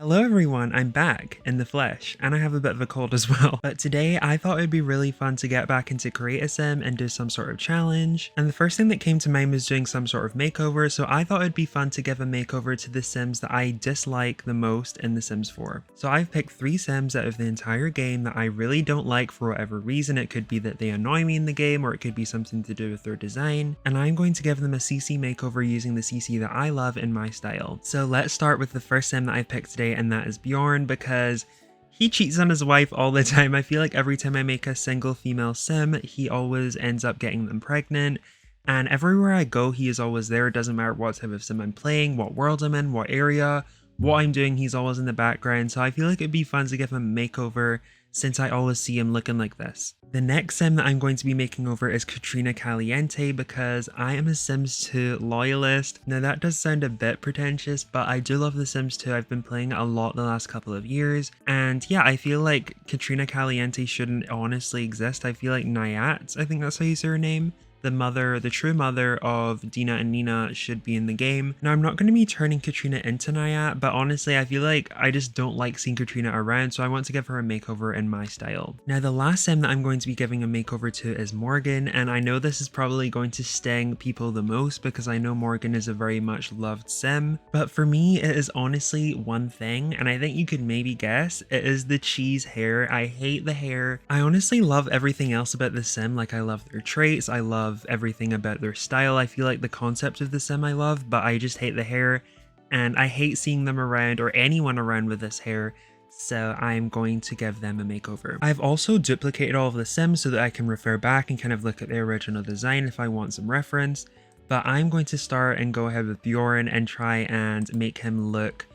Hello everyone, I'm back in the flesh, and I have a bit of a cold as well. But today I thought it'd be really fun to get back into Create a Sim and do some sort of challenge. And the first thing that came to mind was doing some sort of makeover, so I thought it'd be fun to give a makeover to the Sims that I dislike the most in The Sims 4. So I've picked 3 Sims out of the entire game that I really don't like for whatever reason. It could be that they annoy me in the game, or it could be something to do with their design. And I'm going to give them a CC makeover using the CC that I love in my style. So let's start with the first Sim that I picked today, and that is Bjorn, because he cheats on his wife all the time. I feel like every time I make a single female sim, he always ends up getting them pregnant. And everywhere I go, he is always there. It doesn't matter what type of sim I'm playing, what world I'm in, what area, what I'm doing, he's always in the background. So I feel like it'd be fun to give him a makeover since I always see him looking like this. The next sim that I'm going to be making over is Katrina Caliente, because I am a Sims 2 loyalist. Now that does sound a bit pretentious, but I do love The Sims 2. I've been playing it a lot the last couple of years. And yeah, I feel like Katrina Caliente shouldn't honestly exist. I feel like Nayat, I think that's how you say her name, the true mother of Dina and Nina, should be in the game. Now, I'm not going to be turning Katrina into Nayat, but honestly, I feel like I just don't like seeing Katrina around, so I want to give her a makeover in my style. Now, the last sim that I'm going to be giving a makeover to is Morgan, and I know this is probably going to sting people the most because I know Morgan is a very much loved sim, but for me, it is honestly one thing, and I think you could maybe guess. It is the cheese hair. I hate the hair. I honestly love everything else about the sim. Like, I love their traits, I love everything about their style. I feel like the concept of the sim I love, but I just hate the hair, and I hate seeing them around or anyone around with this hair, so I'm going to give them a makeover. I've also duplicated all of the sims so that I can refer back and kind of look at the original design if I want some reference, but I'm going to start and go ahead with Bjorn and try and make him look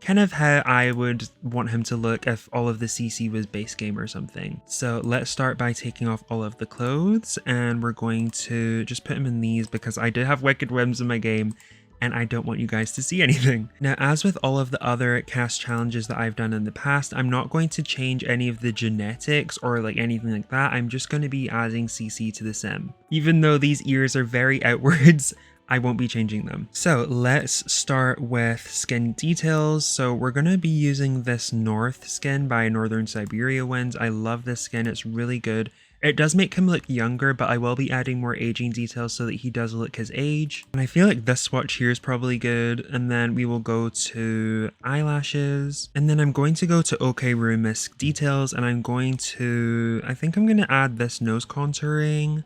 kind of how I would want him to look if all of the CC was base game or something. So let's start by taking off all of the clothes, and we're going to just put him in these because I do have wicked whims in my game and I don't want you guys to see anything. Now, as with all of the other cast challenges that I've done in the past, I'm not going to change any of the genetics or like anything like that. I'm just going to be adding CC to the sim. Even though these ears are very outwards, I won't be changing them. So let's start with skin details. So we're going to be using this North skin by Northern Siberia Winds. I love this skin. It's really good. It does make him look younger, but I will be adding more aging details so that he does look his age. And I feel like this swatch here is probably good. And then we will go to eyelashes. And then I'm going to go to OK Rumisk details, and I think I'm going to add this nose contouring.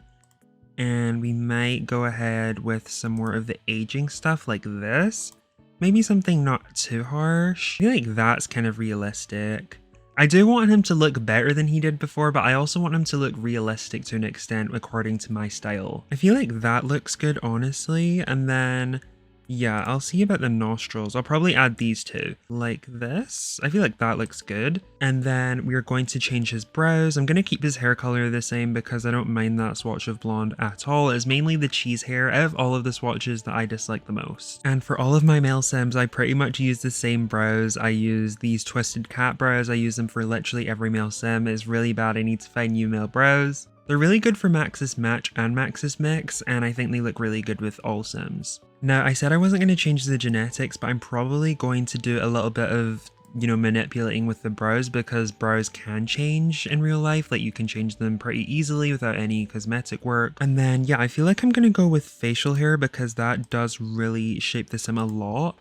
And we might go ahead with some more of the aging stuff like this. Maybe something not too harsh. I feel like that's kind of realistic. I do want him to look better than he did before, but I also want him to look realistic to an extent according to my style. I feel like that looks good, honestly. And then, yeah, I'll see about the nostrils. I'll probably add these two, like this. I feel like that looks good. And then we're going to change his brows. I'm going to keep his hair color the same because I don't mind that swatch of blonde at all. It's mainly the cheese hair out of all of the swatches that I dislike the most. And for all of my male sims, I pretty much use the same brows. I use these twisted cat brows. I use them for literally every male sim. It's really bad. I need to find new male brows. They're really good for Maxis Match and Maxis Mix, and I think they look really good with all sims. Now, I said I wasn't going to change the genetics, but I'm probably going to do a little bit of, manipulating with the brows, because brows can change in real life. Like, you can change them pretty easily without any cosmetic work. And then, yeah, I feel like I'm going to go with facial hair because that does really shape the sim a lot.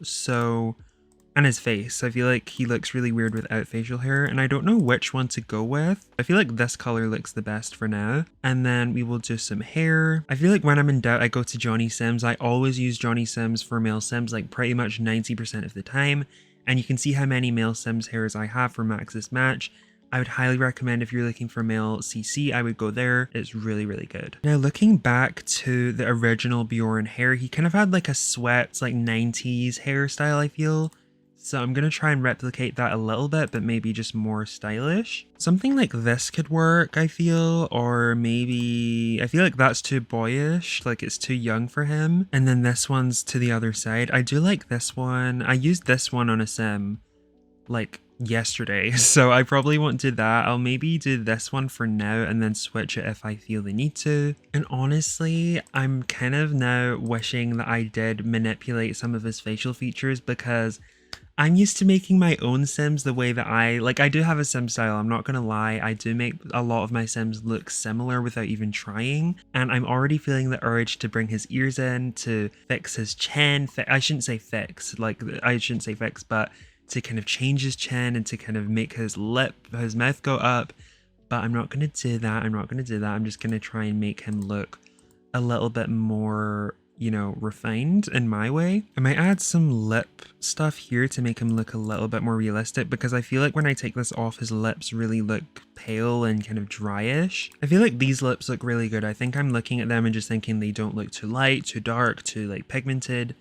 And his face, I feel like he looks really weird without facial hair, and I don't know which one to go with. I feel like this color looks the best for now. And then we will do some hair. I feel like when I'm in doubt, I go to Johnny Sims. I always use Johnny Sims for male sims, like pretty much 90% of the time. And you can see how many male sims hairs I have for Maxis Match. I would highly recommend if you're looking for male CC, I would go there. It's really, really good. Now, looking back to the original Bjorn hair, he kind of had like a swept, like 90s hairstyle, I feel. So I'm going to try and replicate that a little bit, but maybe just more stylish. Something like this could work, I feel, or maybe I feel like that's too boyish, like it's too young for him. And then this one's to the other side. I do like this one. I used this one on a sim like yesterday, so I probably won't do that. I'll maybe do this one for now and then switch it if I feel the need to. And honestly, I'm kind of now wishing that I did manipulate some of his facial features, because I'm used to making my own Sims the way that I do have a Sim style, I'm not gonna lie. I do make a lot of my Sims look similar without even trying, and I'm already feeling the urge to bring his ears in, to fix his chin. I shouldn't say fix, like, I shouldn't say fix, but to kind of change his chin and to kind of make his mouth go up. But I'm not gonna do that. I'm just gonna try and make him look a little bit more, you know, refined in my way. I might add some lip stuff here to make him look a little bit more realistic, because I feel like when I take this off, his lips really look pale and kind of dryish. I feel like these lips look really good. I think I'm looking at them and just thinking they don't look too light, too dark, too like pigmented.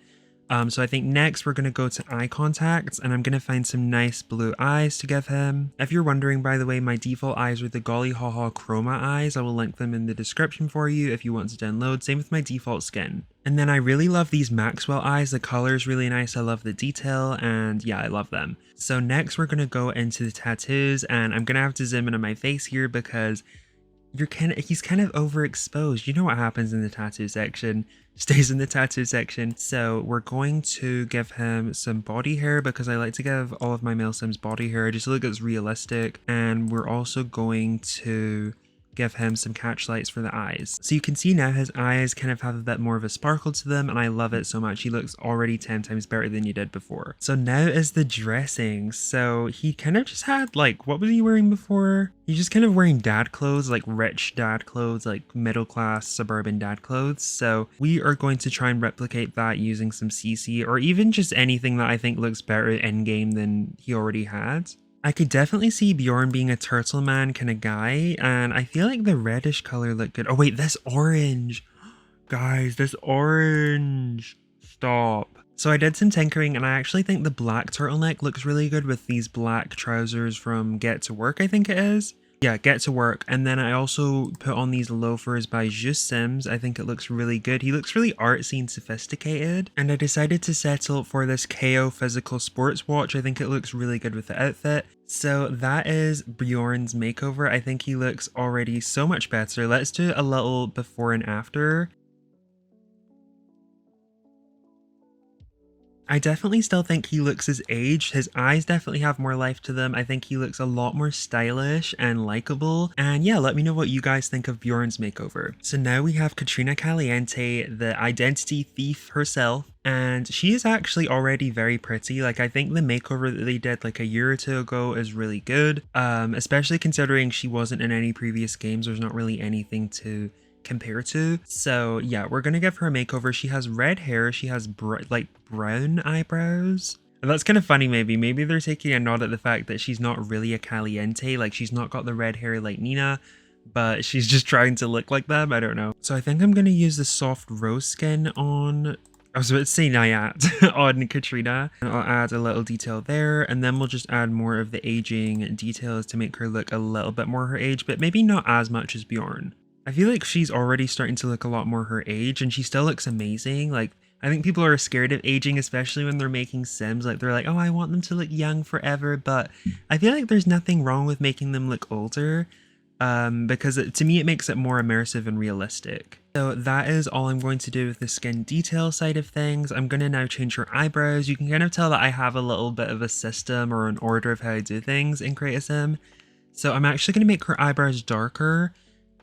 So I think next we're going to go to eye contact, and I'm going to find some nice blue eyes to give him. If you're wondering, by the way, my default eyes are the Golly Haha Chroma eyes. I will link them in the description for you if you want to download. Same with my default skin. And then I really love these Maxwell eyes. The color is really nice. I love the detail, and yeah, I love them. So next we're going to go into the tattoos, and I'm going to have to zoom in on my face here because he's kind of overexposed. You know what happens in the tattoo section stays in the tattoo section. So we're going to give him some body hair, because I like to give all of my male Sims body hair just so it looks realistic. And we're also going to give him some catch lights for the eyes. So you can see now his eyes kind of have a bit more of a sparkle to them, and I love it so much. He looks already 10 times better than you did before. So now is the dressing. So he kind of just had, like, what was he wearing before? He's just kind of wearing dad clothes, like rich dad clothes, like middle class suburban dad clothes. So we are going to try and replicate that using some CC, or even just anything that I think looks better in game than he already had. I could definitely see Bjorn being a turtle man kind of guy, and I feel like the reddish color looked good. Oh wait, this orange. Guys, this orange. Stop. So I did some tinkering, and I actually think the black turtleneck looks really good with these black trousers from Get to Work, I think it is. Yeah, Get to Work. And then I also put on these loafers by Just Sims. I think it looks really good. He looks really artsy and sophisticated. And I decided to settle for this KO physical sports watch. I think it looks really good with the outfit. So that is Bjorn's makeover. I think he looks already so much better. Let's do a little before and after. I definitely still think he looks his age. His eyes definitely have more life to them. I think he looks a lot more stylish and likable. And yeah, let me know what you guys think of Bjorn's makeover. So now we have Katrina Caliente, the identity thief herself. And she is actually already very pretty. Like, I think the makeover that they did like a year or two ago is really good. Especially considering she wasn't in any previous games. There's not really anything to compare to. So yeah, we're gonna give her a makeover. She has red hair, she has like brown eyebrows, and that's kind of funny. Maybe they're taking a nod at the fact that she's not really a Caliente, like she's not got the red hair like Nina, but she's just trying to look like them. I don't know. So I think I'm gonna use the soft rose skin on, I was about to say Nayat, on Katrina. I'll add a little detail there, and then we'll just add more of the aging details to make her look a little bit more her age, but maybe not as much as Bjorn. I feel like she's already starting to look a lot more her age, and she still looks amazing. Like, I think people are scared of aging, especially when they're making Sims. Like, they're like, oh, I want them to look young forever, but I feel like there's nothing wrong with making them look older, because to me it makes it more immersive and realistic. So that is all I'm going to do with the skin detail side of things. I'm going to now change her eyebrows. You can kind of tell that I have a little bit of a system or an order of how I do things in Create a Sim. So I'm actually going to make her eyebrows darker.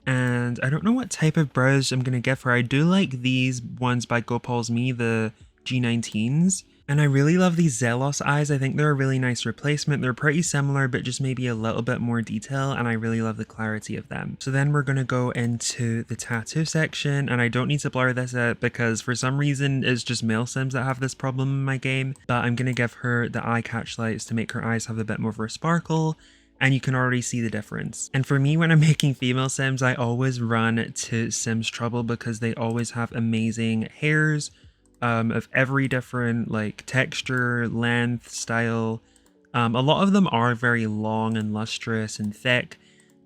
And I don't know what type of brows I'm going to give her. I do like these ones by Gopal's Me, the G19s. And I really love these Zelos eyes. I think they're a really nice replacement. They're pretty similar, but just maybe a little bit more detail. And I really love the clarity of them. So then we're going to go into the tattoo section. And I don't need to blur this out because for some reason it's just male Sims that have this problem in my game. But I'm going to give her the eye catch lights to make her eyes have a bit more of a sparkle. And you can already see the difference. And for me, when I'm making female Sims, I always run to Sims Trouble because they always have amazing hairs of every different like texture, length, style. A lot of them are very long and lustrous and thick,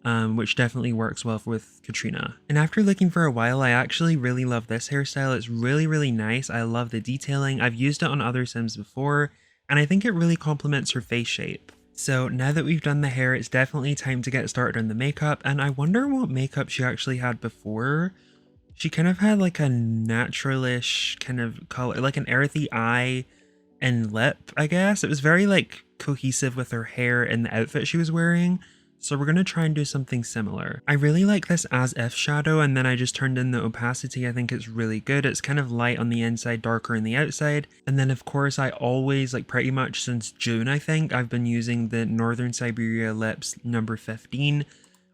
which definitely works well with Katrina. And after looking for a while, I actually really love this hairstyle. It's really nice. I love the detailing. I've used it on other Sims before, and I think it really complements her face shape. So now that we've done the hair, it's definitely time to get started on the makeup, and I wonder what makeup she actually had before. She kind of had like a naturalish kind of color, like an earthy eye, and lip, I guess. It was very like cohesive with her hair and the outfit she was wearing. So we're going to try and do something similar. I really like this as if shadow, and then I just turned in the opacity. I think it's really good. It's kind of light on the inside, darker on the outside. And then of course I always, like pretty much since June, I think, I've been using the Northern Siberia Lips number 15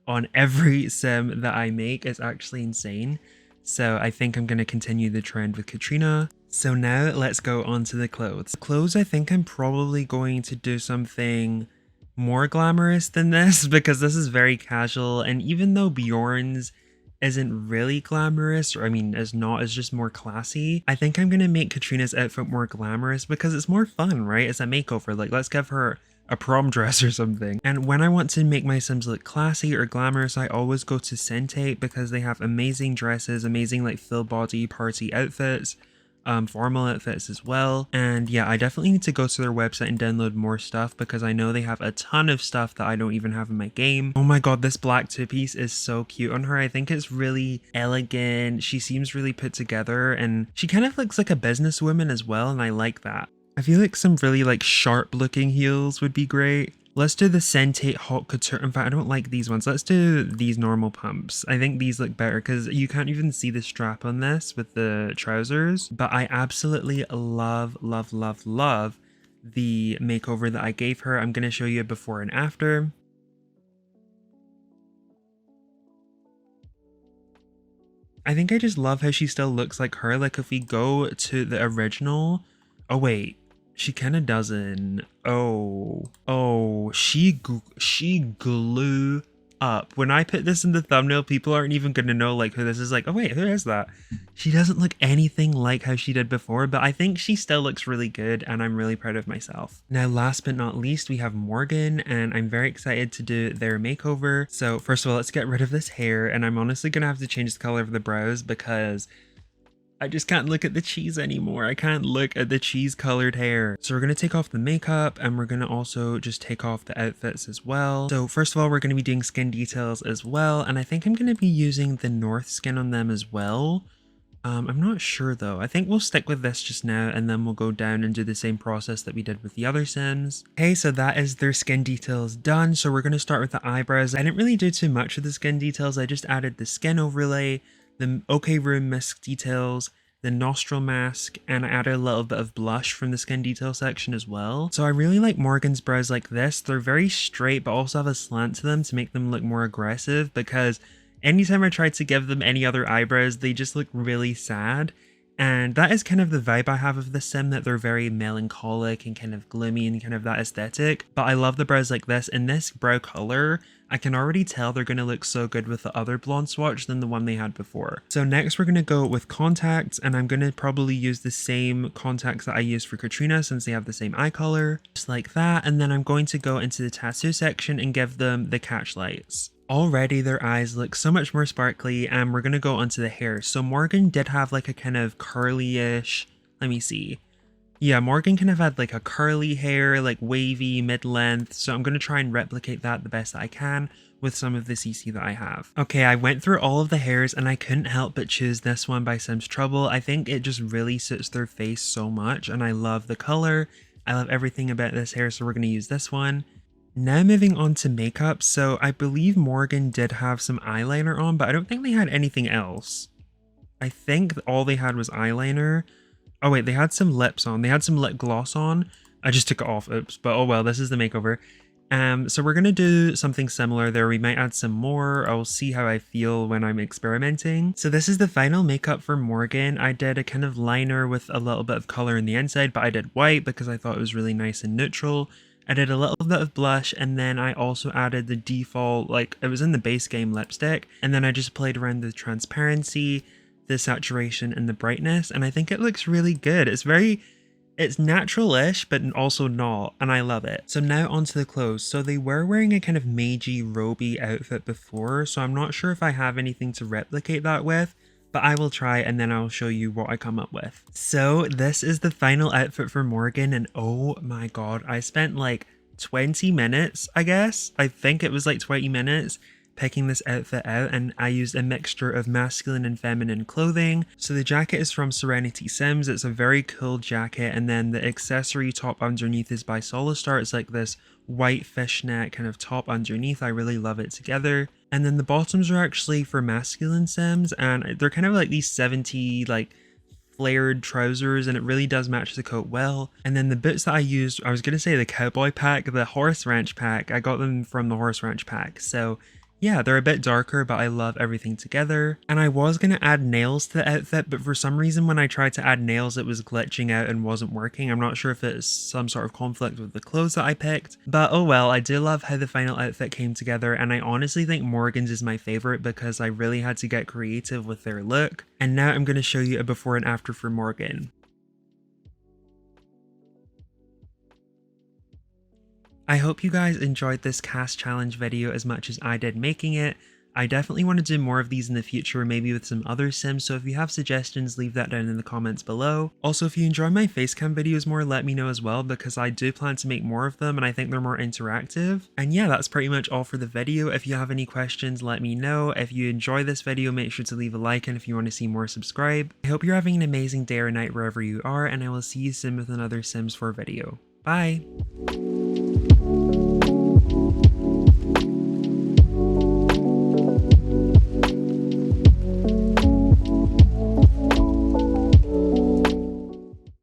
on every sim that I make. It's actually insane. So I think I'm going to continue the trend with Katrina. So now let's go on to the clothes. Clothes, I think I'm probably going to do something more glamorous than this because this is very casual, and even though Bjorn's isn't really glamorous, or I mean is not, it's just more classy, I think I'm gonna make Katrina's outfit more glamorous because it's more fun, right? It's a makeover, like let's give her a prom dress or something. And when I want to make my sims look classy or glamorous, I always go to Sente because they have amazing dresses, amazing like full body party outfits, formal outfits as well. And yeah, I definitely need to go to their website and download more stuff because I know they have a ton of stuff that I don't even have in my game. Oh my god, this black two-piece is so cute on her. I think it's really elegant. She seems really put together, and she kind of looks like a businesswoman as well, and I like that. I feel like some really like sharp looking heels would be great. Let's do the Sentate Haute Couture. In fact, I don't like these ones. Let's do these normal pumps. I think these look better because you can't even see the strap on this with the trousers. But I absolutely love, love, love, love the makeover that I gave her. I'm going to show you a before and after. I think I just love how she still looks like her. Like if we go to the original, oh wait, she kind of doesn't. Oh, she glue up. When I put this in the thumbnail, people aren't even gonna know like who this is. Like, oh wait, who is that? She doesn't look anything like how she did before, but I think she still looks really good, and I'm really proud of myself. Now, last but not least, we have Morgan, and I'm very excited to do their makeover. So first of all, let's get rid of this hair, and I'm honestly gonna have to change the color of the brows because I just can't look at the cheese anymore. I can't look at the cheese colored hair. So we're going to take off the makeup, and we're going to also just take off the outfits as well. So first of all, we're going to be doing skin details as well. And I think I'm going to be using the North skin on them as well. I'm not sure though. I think we'll stick with this just now, and then we'll go down and do the same process that we did with the other sims. Okay, so that is their skin details done. So we're going to start with the eyebrows. I didn't really do too much with the skin details. I just added the skin overlay, the OK Room Mist details, the nostril mask, and I added a little bit of blush from the skin detail section as well. So I really like Morgan's brows like this. They're very straight but also have a slant to them to make them look more aggressive, because anytime I tried to give them any other eyebrows, they just look really sad. And that is kind of the vibe I have of the sim, that they're very melancholic and kind of gloomy and kind of that aesthetic. But I love the brows like this. In this brow color, I can already tell they're going to look so good with the other blonde swatch than the one they had before. So next we're going to go with contacts, and I'm going to probably use the same contacts that I used for Katrina since they have the same eye color, just like that. And then I'm going to go into the tattoo section and give them the catch lights. Already their eyes look so much more sparkly, and we're going to go onto the hair. So Morgan did have like a kind of curly-ish, let me see. Yeah, Morgan kind of had like a curly hair, like wavy, mid-length. So I'm going to try and replicate that the best that I can with some of the CC that I have. Okay, I went through all of the hairs and I couldn't help but choose this one by Sims Trouble. I think it just really suits their face so much, and I love the color. I love everything about this hair, so we're going to use this one. Now moving on to makeup. So I believe Morgan did have some eyeliner on, but I don't think they had anything else. I think all they had was eyeliner. Oh wait, they had some lips on. They had some lip gloss on. I just took it off, oops, but oh well, this is the makeover. So we're gonna do something similar there. We might add some more. I'll see how I feel when I'm experimenting. So this is the final makeup for Morgan. I did a kind of liner with a little bit of color in the inside, but I did white because I thought it was really nice and neutral. I did a little bit of blush, and then I also added the default, like it was in the base game, lipstick, and then I just played around the transparency, the saturation, and the brightness, and I think it looks really good. It's natural-ish, but also not, and I love it. So now onto the clothes. So they were wearing a kind of magey, roby outfit before, so I'm not sure if I have anything to replicate that with, but I will try, and then I'll show you what I come up with. So this is the final outfit for Morgan, and oh my god, I spent like 20 minutes, I guess. I think it was like 20 minutes picking this outfit out, and I used a mixture of masculine and feminine clothing. So the jacket is from Serenity Sims. It's a very cool jacket, and then the accessory top underneath is by Solistar. It's like this white fishnet kind of top underneath. I really love it together. And then the bottoms are actually for masculine Sims, and they're kind of like these 70 like flared trousers, and it really does match the coat well. And then the boots that I used, I was gonna say the cowboy pack, the horse ranch pack, I got them from the horse ranch pack. So yeah, they're a bit darker, but I love everything together. And I was gonna add nails to the outfit, but for some reason when I tried to add nails, it was glitching out and wasn't working. I'm not sure if it's some sort of conflict with the clothes that I picked, but oh well. I do love how the final outfit came together, and I honestly think Morgan's is my favorite because I really had to get creative with their look. And now I'm gonna show you a before and after for Morgan. I hope you guys enjoyed this cast challenge video as much as I did making it. I definitely want to do more of these in the future, maybe with some other Sims, so if you have suggestions, leave that down in the comments below. Also, if you enjoy my facecam videos more, let me know as well, because I do plan to make more of them and I think they're more interactive. And yeah, that's pretty much all for the video. If you have any questions, let me know. If you enjoy this video, make sure to leave a like, and if you want to see more, subscribe. I hope you're having an amazing day or night wherever you are, and I will see you soon with another Sims 4 video. Bye!